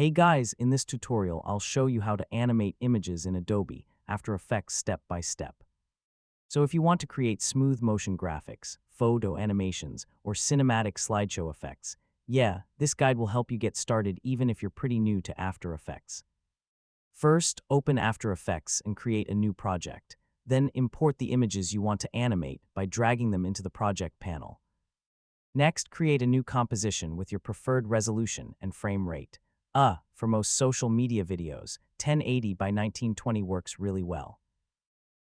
Hey guys, in this tutorial, I'll show you how to animate images in Adobe After Effects step by step. So if you want to create smooth motion graphics, photo animations, or cinematic slideshow effects, yeah, this guide will help you get started even if you're pretty new to After Effects. First, open After Effects and create a new project. Then import the images you want to animate by dragging them into the project panel. Next, create a new composition with your preferred resolution and frame rate. For most social media videos, 1080 by 1920 works really well.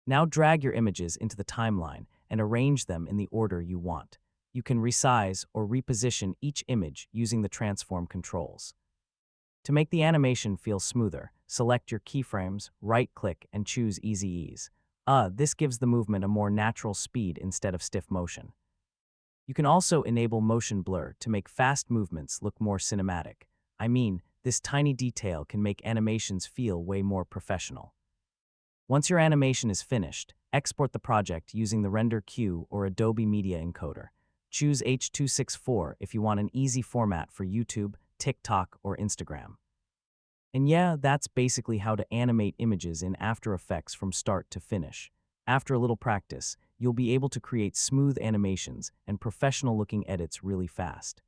Now drag your images into the timeline and arrange them in the order you want. You can resize or reposition each image using the transform controls. To make the animation feel smoother, select your keyframes, right-click, and choose Easy Ease. This gives the movement a more natural speed instead of stiff motion. You can also enable motion blur to make fast movements look more cinematic. This tiny detail can make animations feel way more professional. Once your animation is finished, export the project using the Render Queue or Adobe Media Encoder. Choose H.264 if you want an easy format for YouTube, TikTok, or Instagram. And yeah, that's basically how to animate images in After Effects from start to finish. After a little practice, you'll be able to create smooth animations and professional-looking edits really fast.